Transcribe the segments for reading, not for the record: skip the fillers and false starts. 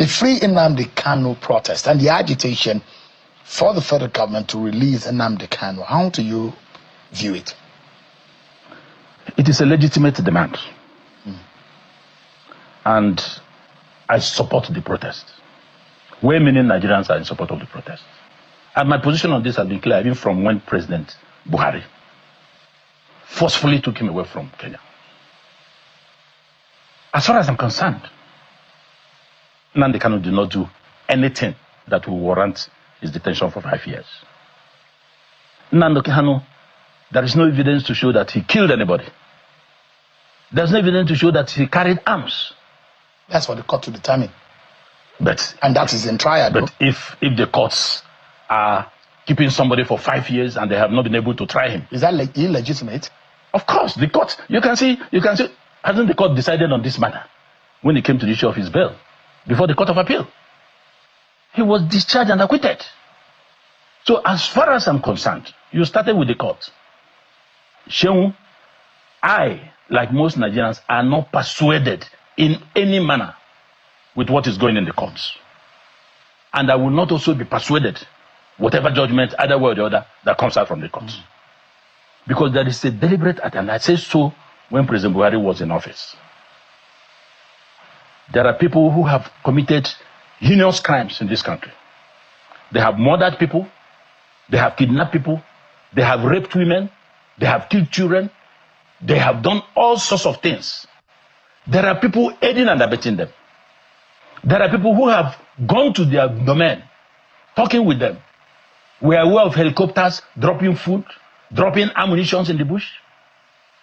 The Free Nnamdi Kanu protest and the agitation for the federal government to release Nnamdi Kanu, how do you view it? It is a legitimate demand. And I support the protest. Way many Nigerians are in support of the protest. And my position on this has been clear, even from when President Buhari forcefully took him away from Kenya. As far as I'm concerned, Nnamdi Kanu did not do anything that will warrant his detention for 5 years. Nnamdi Kanu, there is no evidence to show that he killed anybody. There's no evidence to show that he carried arms. That's what the court to determine. And that is in trial. But if the courts are keeping somebody for 5 years and they have not been able to try him, is that illegitimate? Of course, the court. You can see. Hasn't the court decided on this matter when it came to the issue of his bail before the Court of Appeal? He was discharged and acquitted. So as far as I'm concerned, you started with the court. Sheung, I, like most Nigerians, are not persuaded in any manner with what is going in the courts. And I will not also be persuaded, whatever judgment, either way or the other, that comes out from the courts. Because there is a deliberate attempt, and I say so when President Buhari was in office. There are people who have committed heinous crimes in this country. They have murdered people, they have kidnapped people, they have raped women, they have killed children, they have done all sorts of things. There are people aiding and abetting them. There are people who have gone to their domain, talking with them. We are aware of helicopters dropping food, dropping ammunition in the bush,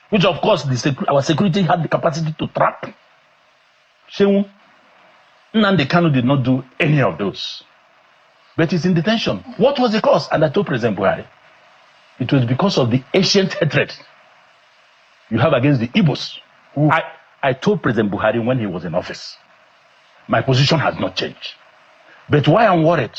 which of course our security had the capacity to trap. Sheung, Nnamdi Kanu did not do any of those. But he's in detention. What was the cause? And I told President Buhari, it was because of the ancient hatred you have against the Igbos. I told President Buhari when he was in office, my position has not changed. But why I'm worried,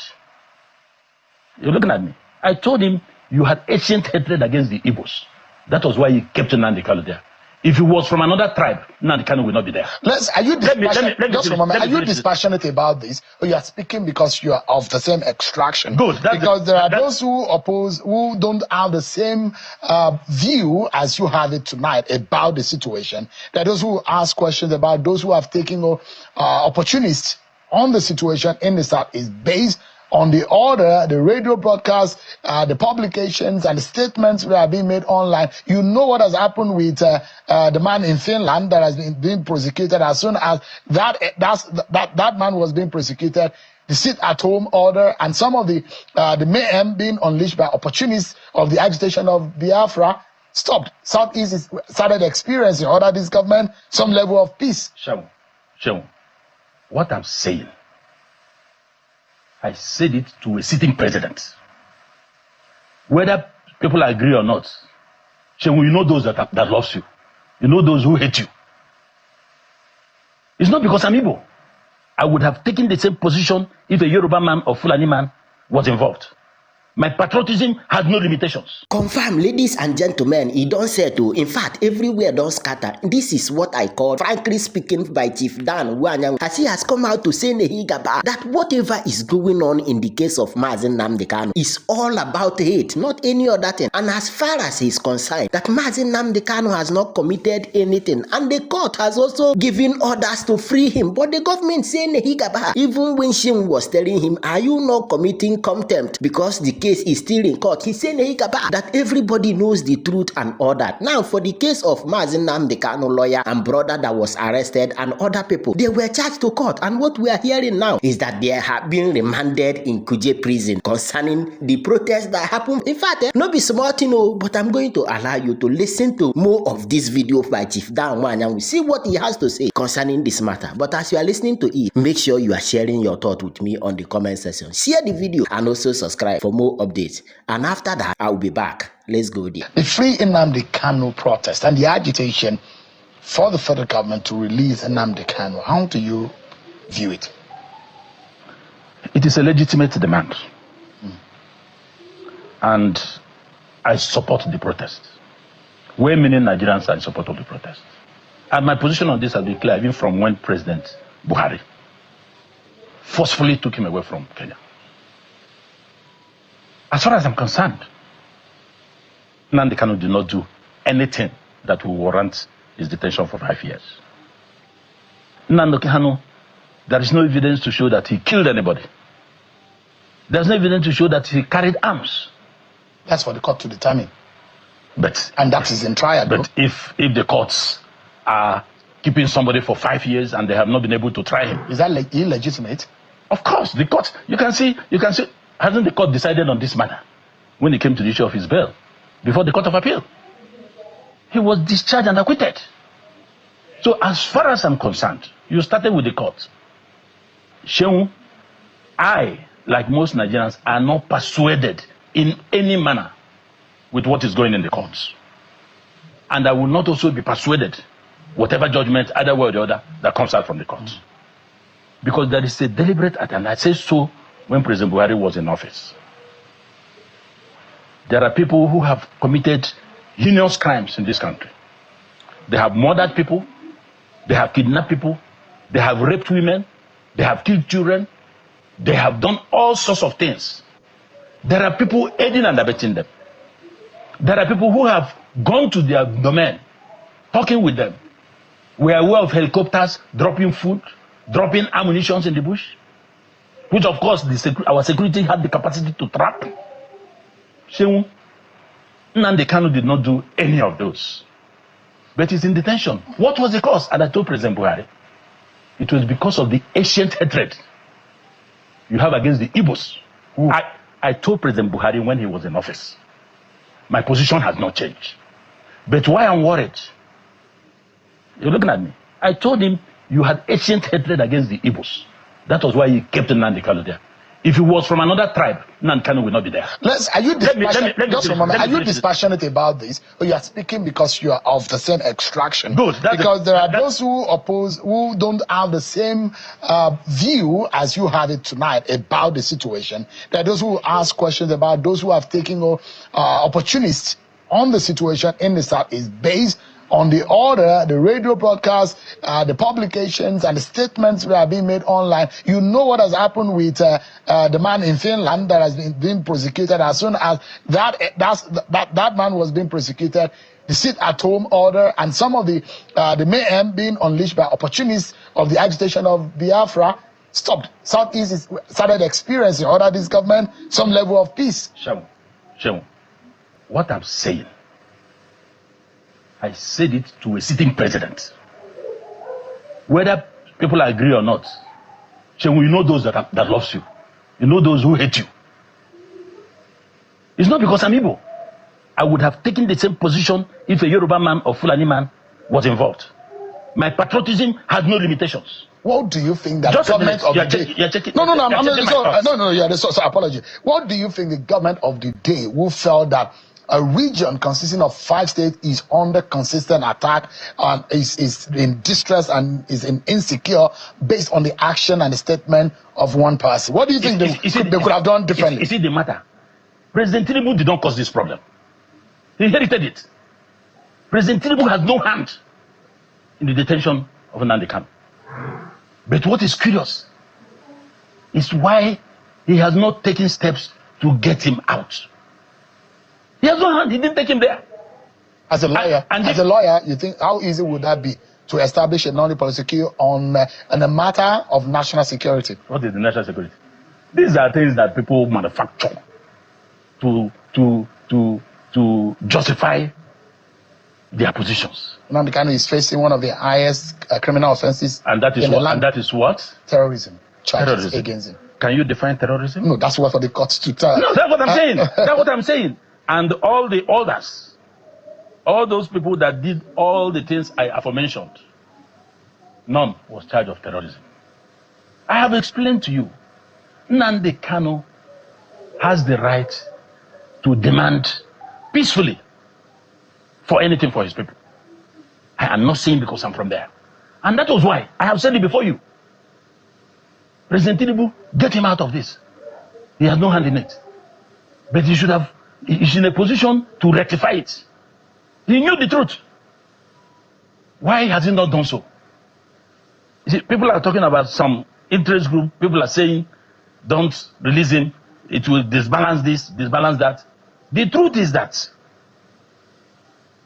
you're looking at me. I told him you had ancient hatred against the Igbos. That was why he kept Nnamdi Kanu there. If he was from another tribe, Nnamdi Kanu will not be there. Are you dispassionate about this, or you are speaking because you are of the same extraction? Good. Because there are those who oppose, who don't have the same view as you have it tonight about the situation. There are those who ask questions about those who have taken opportunists on the situation in the South is based on the order, the radio broadcasts, the publications, and the statements that are being made online. You know what has happened with the man in Finland that has been prosecuted. As soon as that man was being prosecuted, the sit-at-home order and some of the mayhem being unleashed by opportunists of the agitation of Biafra stopped. Southeast started experiencing under this government some level of peace. Sheung, what I'm saying, I said it to a sitting president. Whether people agree or not, Sheung, you know those that loves you. You know those who hate you. It's not because I'm Igbo. I would have taken the same position if a Yoruba man or Fulani man was involved. My patriotism has no limitations. Confirm, ladies and gentlemen, he don't say to. In fact, everywhere don't scatter. This is what I call, frankly speaking, by Chief Dan Wanyang, as he has come out to say Nehigaba that whatever is going on in the case of Mazen Nnamdi Kanu is all about hate, not any other thing. And as far as he's concerned, that Mazen Nnamdi Kanu has not committed anything, and the court has also given orders to free him. But the government say Nehigaba, even when Sheung was telling him, are you not committing contempt because the case is still in court? He said that everybody knows the truth and all that. Now, for the case of Mazen Nnamdi Kanu lawyer and brother that was arrested and other people, they were charged to court. And what we are hearing now is that they have been remanded in Kuje prison concerning the protest that happened. In fact, no be smart, but I'm going to allow you to listen to more of this video by Chief Dan Wanyang. We see what he has to say concerning this matter. But as you are listening to it, make sure you are sharing your thought with me on the comment section. Share the video and also subscribe for more updates. And after that, I'll be back. Let's go there. The Free Nnamdi Kanu protest and the agitation for the federal government to release Nnamdi Kanu, how do you view it? It is a legitimate demand. And I support the protest. Way many Nigerians are in support of the protest. And my position on this has been clear, even from when President Buhari forcefully took him away from Kenya. As far as I'm concerned, Nnamdi Kanu did not do anything that will warrant his detention for 5 years. Nnamdi Kanu, there is no evidence to show that he killed anybody. There's no evidence to show that he carried arms. That's for the court to determine. And that is in trial. But if the courts are keeping somebody for 5 years and they have not been able to try him, is that illegitimate? Of course, the court. You can see. Hasn't the court decided on this matter when it came to the issue of his bail before the Court of Appeal? He was discharged and acquitted. So as far as I'm concerned, you started with the court. Shehu, I, like most Nigerians, are not persuaded in any manner with what is going in the courts. And I will not also be persuaded, whatever judgment, either way or the other, that comes out from the courts. Because there is a deliberate act, and I say so when President Buhari was in office. There are people who have committed heinous crimes in this country. They have murdered people, they have kidnapped people, they have raped women, they have killed children, they have done all sorts of things. There are people aiding and abetting them. There are people who have gone to their domain, talking with them. We are aware of helicopters dropping food, dropping ammunition in the bush, which of course our security had the capacity to trap. Shehu, Nnamdi Kanu did not do any of those. But he's in detention. What was the cause? And I told President Buhari, it was because of the ancient hatred you have against the Igbos. I told President Buhari when he was in office, my position has not changed. But why I'm worried, you're looking at me. I told him you had ancient hatred against the Igbos. That was why he kept Nnamdi Kanu there. If he was from another tribe, Nnamdi Kanu will not be there. Are you dispassionate about this? Or you are speaking because you are of the same extraction? Good. Because there are those who oppose, who don't have the same view as you have it tonight about the situation. There are those who ask questions about those who have taken opportunists on the situation in the South is based on the order, the radio broadcasts, the publications, and the statements that are being made online. You know what has happened with the man in Finland that has been prosecuted. As soon as that man was being prosecuted, the sit-at-home order and some of the mayhem being unleashed by opportunists of the agitation of Biafra stopped. Southeast started experiencing under this government some level of peace. Shehu, what I'm saying, I said it to a sitting president. Whether people agree or not, Shehu, you know those that loves you. You know those who hate you. It's not because I'm Igbo. I would have taken the same position if a Yoruba man or Fulani man was involved. My patriotism has no limitations. What do you think that government of the day... So apology. What do you think the government of the day who felt that a region consisting of 5 states is under consistent attack, is in distress and is insecure based on the action and the statement of one person? What do you think they could have done differently? Is it the matter? President Tinubu did not cause this problem. He inherited it. President Tinubu has no hand in the detention of Nnamdi Kanu. But what is curious is why he has not taken steps to get him out. He has no hand. He didn't take him there. As a lawyer, you think how easy would that be to establish a non-prosecutor on a matter of national security? What is the national security? These are things that people manufacture to justify their positions. Nnamdi Kanu is facing one of the highest criminal offenses. And that is what? Terrorism charges against him. Can you define terrorism? No, that's what for the courts to tell. No, that's what I'm saying. That's what I'm saying. And all the others, all those people that did all the things I aforementioned, none was charged of terrorism. I have explained to you, Nnamdi Kanu has the right to demand peacefully for anything for his people. I am not saying because I'm from there. And that was why I have said it before you. President Tinubu, get him out of this. He has no hand in it. But he should have, he's in a position to rectify it. He knew the truth. Why has he not done so? You see, people are talking about some interest group, people are saying, don't release him. It will disbalance this, disbalance that. The truth is that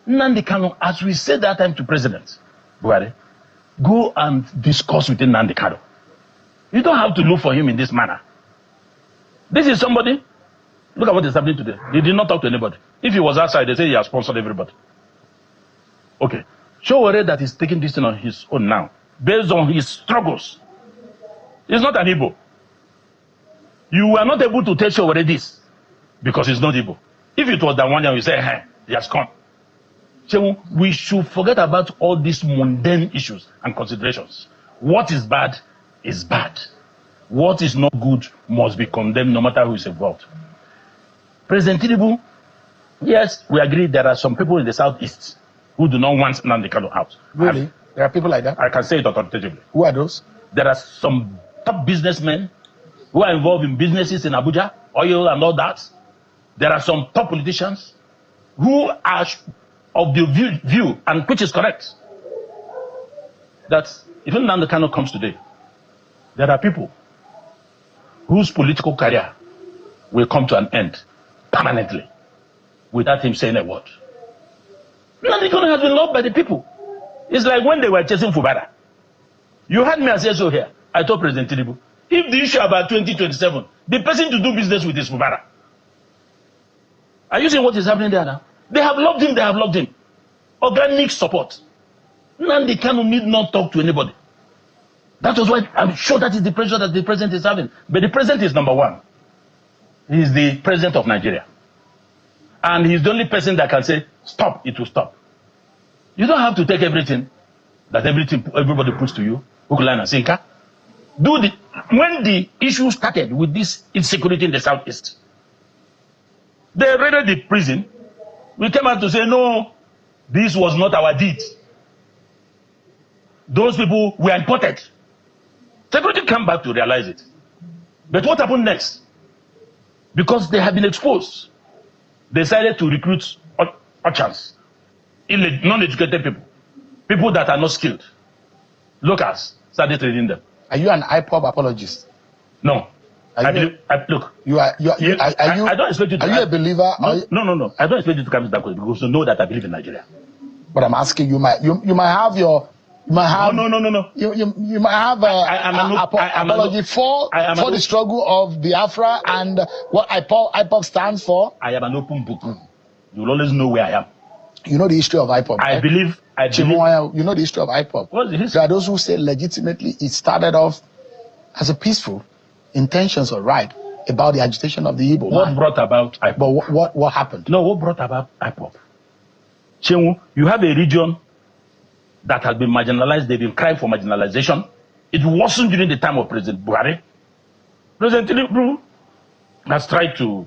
Nnamdi Kanu, as we said that time to President Buhari, go and discuss with Nnamdi Kanu. You don't have to look for him in this manner. This is somebody, look at what is happening today. He did not talk to anybody. If he was outside, they say he has sponsored everybody. Okay. Showore that is taking this thing on his own now, based on his struggles. He's not an Igbo. You were not able to tell Showore this because he's not Igbo. If it was that one, you say, hey, he has come. So we should forget about all these mundane issues and considerations. What is bad is bad. What is not good must be condemned no matter who is involved. President Tinubu, yes, we agree there are some people in the southeast who do not want Nnamdi Kanu out. Really? There are people like that? I can say it authoritatively. Who are those? There are some top businessmen who are involved in businesses in Abuja, oil and all that. There are some top politicians who are of the view, and which is correct, that if Nnamdi Kanu comes today, there are people whose political career will come to an end permanently without him saying a word. Nnamdi Kanu has been loved by the people. It's like when they were chasing Fubara. You had me say so here. I told President Tinubu, if the issue about 2027, the person to do business with is Fubara. Are you seeing what is happening there now? They have loved him, they have loved him. Organic support. Nnamdi Kanu need not talk to anybody. That was why I'm sure that is the pressure that the president is having. But the president is number one. He is the president of Nigeria. And he's the only person that can say, stop, it will stop. You don't have to take everything that everybody puts to you, hook, line, and sinker. When the issue started with this insecurity in the southeast, they raided the prison. We came out to say, no, this was not our deed. Those people were imported. Security came back to realize it. But what happened next? Because they have been exposed, they decided to recruit urchins, non-educated people, people that are not skilled. Locals started trading them. Are you an IPOB apologist? No. Look. I don't expect you to. Are you a believer? No. I don't expect you to come to that question because you know that I believe in Nigeria. But I'm asking you, you might have your. You might have, no. You might have an apology for the struggle of Biafra and what IPOB stands for. I am an open book. You will always know where I am. You know the history of IPOB. I believe. You know the history of IPOB. What's the history? There are those who say legitimately it started off as a peaceful intentions or right about the agitation of the Igbo. What brought about IPOB? But what happened? No, what brought about IPOB? Chenwu, you have a region that has been marginalized. They've been crying for marginalization. It wasn't during the time of President Buhari. President Tinubu has tried to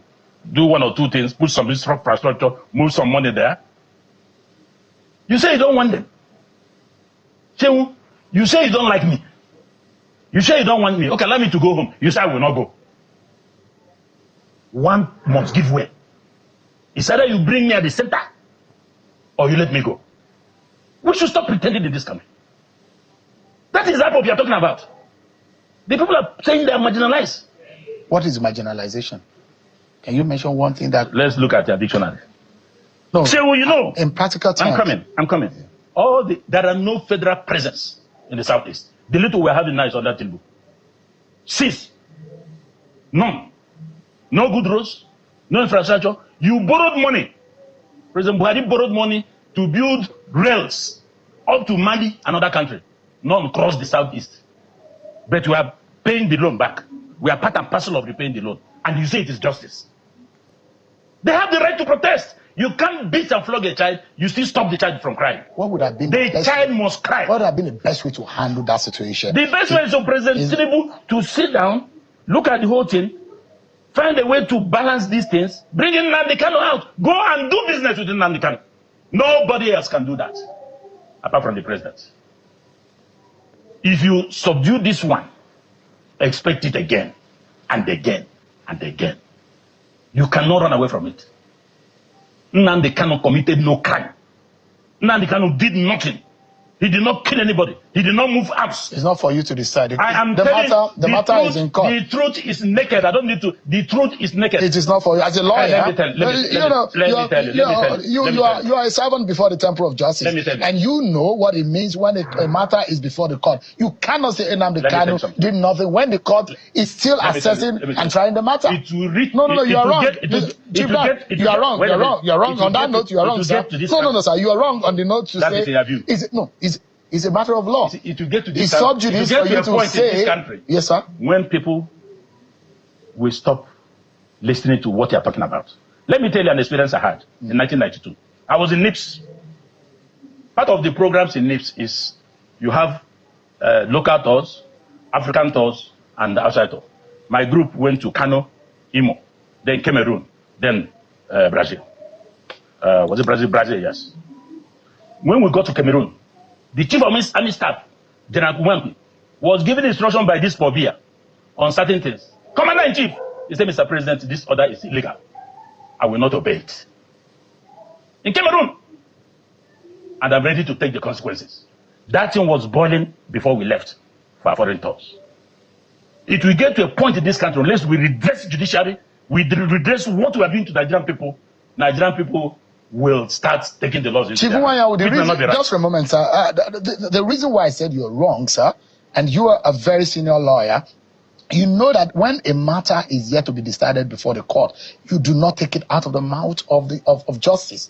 do one or two things, put some infrastructure, move some money there. You say you don't want them. Chenwu, you say you don't like me. You say you don't want me. Okay, allow me to go home. You say I will not go. One must give way. It's either you bring me at the center or you let me go. We should stop pretending in this country. That is what you are talking about. The people are saying they are marginalized. What is marginalization? Can you mention one thing that... Let's look at your dictionary. No. Chenwu, you know. In practical terms. I'm coming. Yeah. There are no federal presence in the southeast. The little we're having now is under Tinubu. Cease. None. No good roads, no infrastructure. You borrowed money. President Buhari borrowed money to build rails up to Mali, another country. None crossed the southeast. But we are paying the loan back. We are part and parcel of repaying the loan. And you say it is justice. They have the right to protest. You can't beat and flog a child, you still stop the child from crying. What would have been the child must cry. What would have been the best way to handle that situation? The best way is for President Tinubu to sit down, look at the whole thing, find a way to balance these things, bring in Nnamdi Kanu out, go and do business with Nnamdi Kanu. Nobody else can do that, apart from the president. If you subdue this one, expect it again, and again, and again. You cannot run away from it. Nnamdi Kanu committed no crime. Nnamdi Kanu did nothing He did not kill anybody. He did not move arms. It's not for you to decide. The matter is in court. The truth is naked. I don't need to. The truth is naked. It is not for you. As a lawyer, you are a servant before the temple of justice. Let me tell you. And you know what it means when a matter is before the court. You cannot say Nnamdi Kanu did nothing when the court is still assessing and trying the matter. No, you are wrong. You are wrong. You are wrong. On that note, you are wrong, sir. No, sir. You are wrong on the note to say. It's a matter of law. It will get to this it's subjudice for you to say. In this country, yes, sir. When people will stop listening to what you are talking about. Let me tell you an experience I had in 1992. I was in NIPS. Part of the programs in NIPS is you have local tours, African tours, and outside tour. My group went to Kano, Imo, then Cameroon, then Brazil. Was it Brazil? Brazil, yes. When we got to Cameroon, the chief of army staff, General Kumwampi, was given instruction by this Pobia on certain things. Commander-in-Chief, he said, Mr. President, this order is illegal. I will not obey it. In Cameroon. And I'm ready to take the consequences. That thing was boiling before we left for our foreign tours. It will get to a point in this country, unless we redress judiciary, we redress what we are doing to Nigerian people will start taking the laws into their hands. Just for a moment, sir. The reason why I said you're wrong, sir, and you are a very senior lawyer, you know that when a matter is yet to be decided before the court, you do not take it out of the mouth of justice.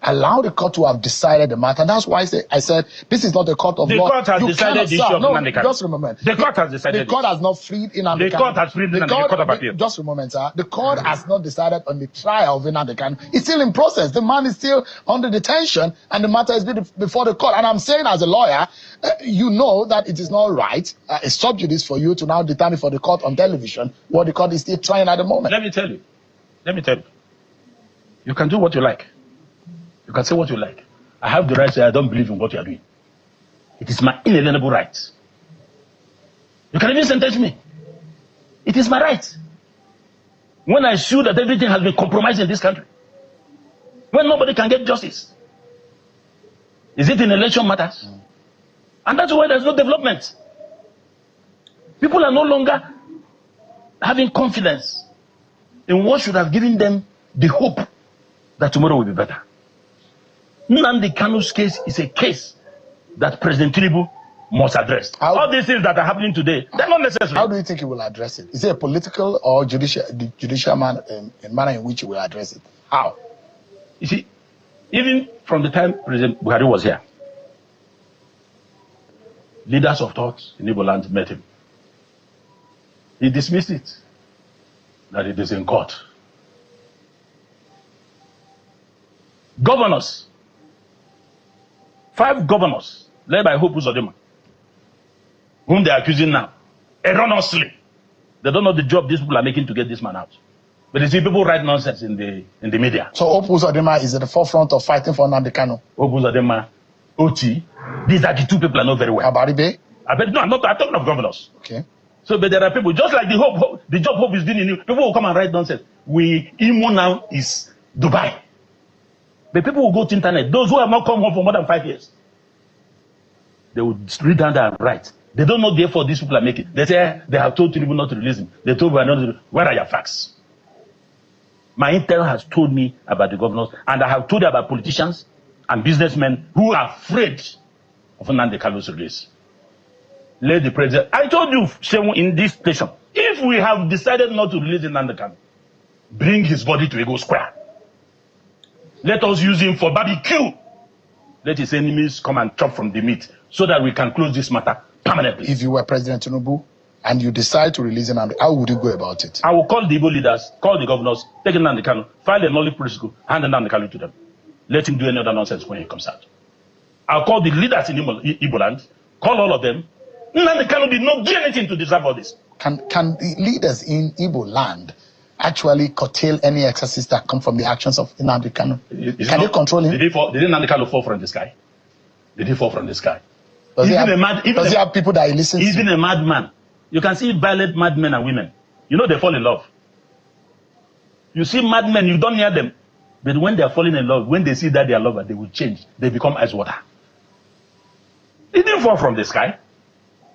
Allow the court to have decided the matter. And that's why I said this is not a court of law. The court has decided the issue of Nnamdi Kanu. Just a moment. The court has decided. The court has not freed Nnamdi Kanu. The court has freed Nnamdi Kanu. The court of appeal. Just a moment, sir. The court has not decided on the trial of Nnamdi Kanu. It's still in process. The man is still under detention, and the matter is before the court. And I'm saying, as a lawyer, you know that it is not right. It's subjudice for you to now determine for the court on television what the court is still trying at the moment. Let me tell you. You can do what you like. You can say what you like. I have the right to say I don't believe in what you are doing. It is my inalienable right. You can even sentence me. It is my right. When I sue that everything has been compromised in this country. When nobody can get justice. Is it in election matters? And that's why there's no development. People are no longer having confidence in what should have given them the hope that tomorrow will be better. Nnamdi Kanu's case is a case that President Tinubu must address. All these things that are happening today, they're not necessary. How do you think he will address it? Is it a political or judicial manner in which he will address it? How? You see, even from the time President Buhari was here, leaders of thought in Igbo land met him. He dismissed it, that it is in court. Governors, 5 governors, led by Hope Uzodinma, whom they are accusing now, erroneously. They don't know the job these people are making to get this man out. But you see, people write nonsense in the media. So Hope Uzodinma is at the forefront of fighting for Nnamdi Kanu. Hope Uzodinma, Oti, these are the 2 people I know very well. Abaribe? No, I'm talking of governors. Okay. So, but there are people, just like the job Hope is doing in you, people will come and write nonsense. Imo now is Dubai. But people will go to internet. Those who have not come home for more than 5 years, they will read down there and write. They don't know the effort these people are making. They say they have told people not to release him. They told me not to. Where are your facts? My intel has told me about the governors, and I have told you about politicians and businessmen who are afraid of Nnamdi Kanu's release. Let the president. I told you, Shehu, in this station, if we have decided not to release Nnamdi Kanu, bring his body to Ego Square. Let us use him for barbecue. Let his enemies come and chop from the meat so that we can close this matter permanently. If you were President Tinubu and you decide to release Nnamdi, how would you go about it? I will call the Igbo leaders, call the governors, take Nnamdi Kanu, file a knowledge protocol, hand Nnamdi Kanu to them. Let him do any other nonsense when he comes out. I'll call the leaders in Igbo land, call all of them. Nnamdi Kanu did not do anything to deserve all this. Can the leaders in Igbo land actually curtail any excesses that come from the actions of Nnamdi Kanu? Can they control him? Did Nnamdi Kanu fall from the sky? Did he fall from the sky? Does he have people that he listens to? Even a madman. You can see violent madmen and women. You know they fall in love. You see madmen, you don't hear them. But when they are falling in love, when they see that they are lovers, they will change. They become ice water. It didn't fall from the sky.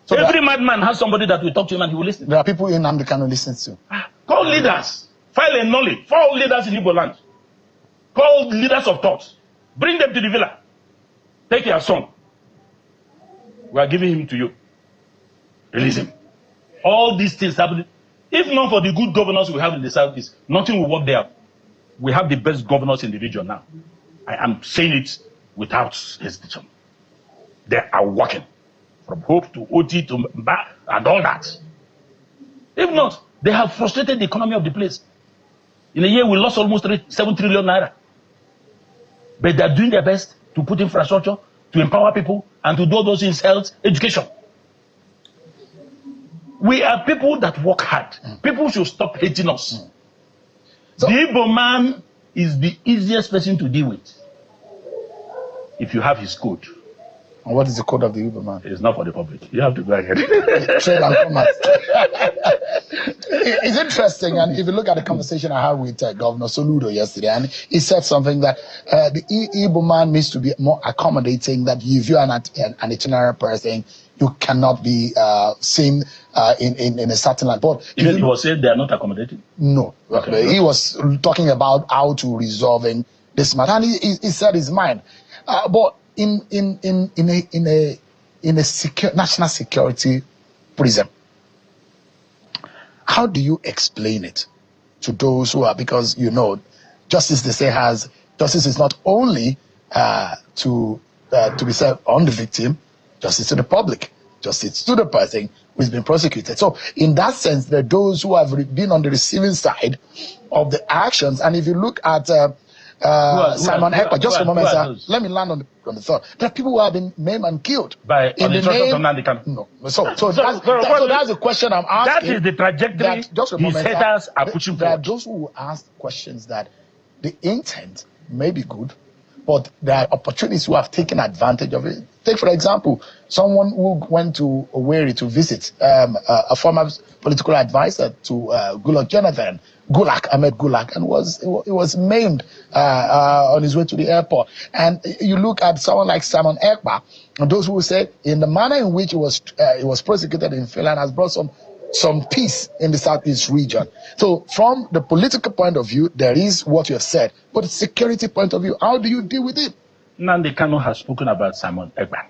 So every madman has somebody that will talk to him and he will listen. There are people in Nnamdi Kanu listens to. Call leaders. File a knowledge. Call leaders in Igbo land. Call leaders of thought. Bring them to the villa. Take your son. We are giving him to you. Release him. All these things happen. If not for the good governors we have in the southeast, nothing will work there. We have the best governors in the region now. I am saying it without hesitation. They are working. From Hope to OT to Mba and all that. If not, they have frustrated the economy of the place. In a year, we lost almost 7 trillion naira. But they are doing their best to put infrastructure, to empower people, and to do all those things, health, education. We are people that work hard. People should stop hating us. So, the Igbo man is the easiest person to deal with. If you have his code. And what is the code of the Igbo man? It's not for the public. You have to go ahead. Trade and commerce. It's interesting, and if you look at the conversation I had with Governor Soludo yesterday, and he said something that the Igbo man needs to be more accommodating, that if you're an itinerant person, you cannot be seen in a certain land. But he was saying they are not accommodating? No. Okay. He was talking about how to resolving this matter, and he said his mind. But in a national security prism, how do you explain it to those who are, because you know, justice, they say, justice is not only to be served on the victim, justice to the public, justice to the person who has been prosecuted. So in that sense, there are those who have been on the receiving side of the actions. And if you look at Simon Ekpa, just a moment, sir, let me land on the thought. There are people who have been maimed and killed by in the name of Nnamdi Kanu. No. So that's the question I'm asking. That is the trajectory just a moment, his haters are pushing There are forward. those who ask questions that the intent may be good, but there are opportunities who have taken advantage of it. Take, for example, someone who went to Owerri to visit a former political advisor to Ahmed Gulak, and was maimed on his way to the airport. And you look at someone like Simon Ekpa, and those who say in the manner in which he was prosecuted in Finland has brought some peace in the southeast region. So from the political point of view, there is what you have said, but the security point of view, how do you deal with it? Nnamdi Kanu has spoken about Simon Ekpa.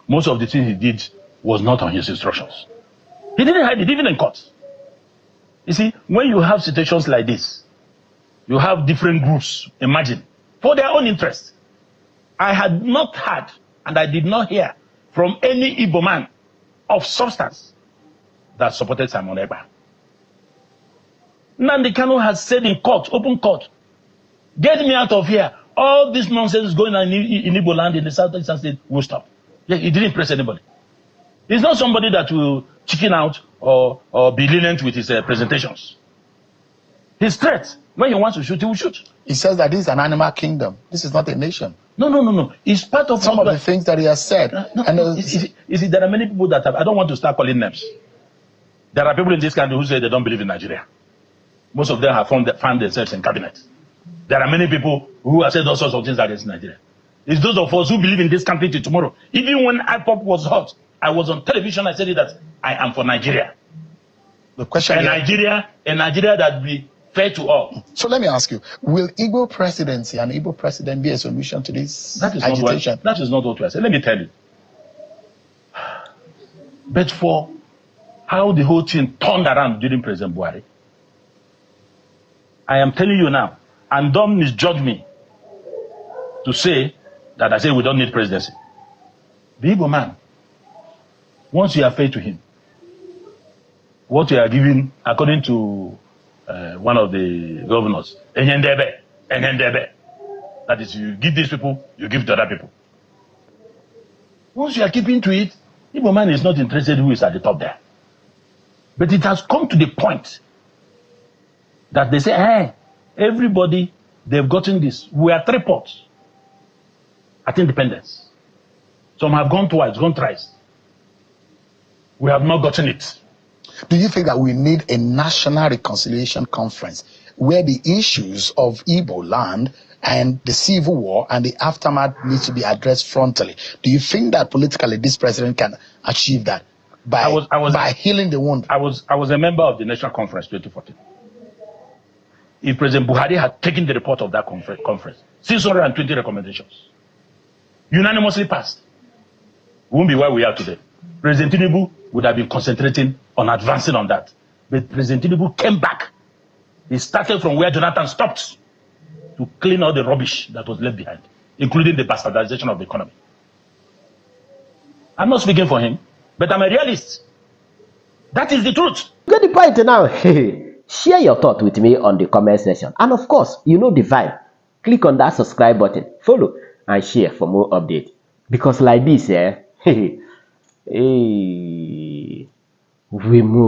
Most of the things he did was not on his instructions. He didn't hide it, even in court. You see, when you have situations like this, you have different groups, imagine, for their own interest. I had not heard, and I did not hear from any Igbo man of substance that supported Simon Ekpa. Nnamdi Kanu has said in court, open court, get me out of here. All this nonsense going on in Igbo land, in the southeastern state, will stop. Yeah, he didn't impress anybody. He's not somebody that will chicken out or be lenient with his presentations. His threat, when he wants to shoot, he will shoot. He says that this is an animal kingdom. This is not a nation. No. It's part of some of the things that he has said. You see, there are many people that have, I don't want to start calling names. There are people in this country who say they don't believe in Nigeria. Most of them have found themselves in cabinet. There are many people who have said all sorts of things against Nigeria. It's those of us who believe in this country till tomorrow. Even when IPOP was hot, I was on television, I said it that I am for Nigeria. The question a Nigeria that be fair to all. So let me ask you, will Igbo presidency and Igbo president be a solution to this agitation? That is not what we are saying. Let me tell you. But for how the whole thing turned around during President Buhari, I am telling you now, and don't misjudge me to say that I say we don't need presidency. The Igbo man, once you are fair to him, what you are giving, according to one of the governors, Enyendebe. That is, you give these people, you give to other people. Once you are keeping to it, Igbo man is not interested who is at the top there. But it has come to the point that they say, hey, everybody, they've gotten this. We are 3 ports at independence. Some have gone twice, gone thrice. We have not gotten it. Do you think that we need a national reconciliation conference where the issues of Igbo land and the civil war and the aftermath needs to be addressed frontally. Do you think that politically this president can achieve that by healing the wound? I was a member of the National Conference 2014. If President Buhari had taken the report of that conference, 620 recommendations, unanimously passed, we wouldn't be where we are today. President Tinubu would have been concentrating on advancing on that. But President Tinubu came back. He started from where Jonathan stopped to clean all the rubbish that was left behind, including the bastardization of the economy. I'm not speaking for him, but I'm a realist. That is the truth. Get the point now. Share your thought with me on the comment section. And of course, you know the vibe. Click on that subscribe button, follow, and share for more updates. Because like this, we move.